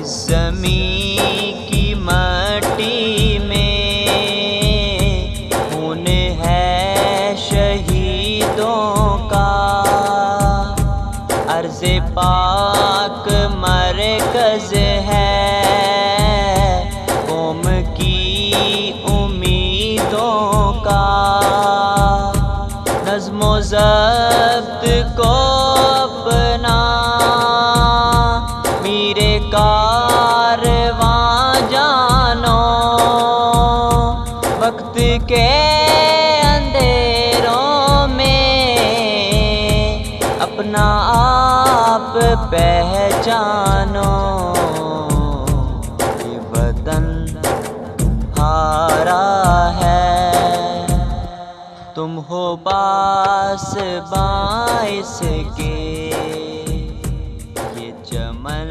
इस ज़मीं की मट्टी में खून है शहीदों का। अर्ज़े पाक मरकज़ है कौम की उम्मीदों का। नज़्म-ओ ज़ब्त को अपना मीरे कारवां जानो। वक्त के अंधेरों में अपना आप पहचानो। ये वतन तुम्हारा है, तुम हो पासबां इसके। ये चमन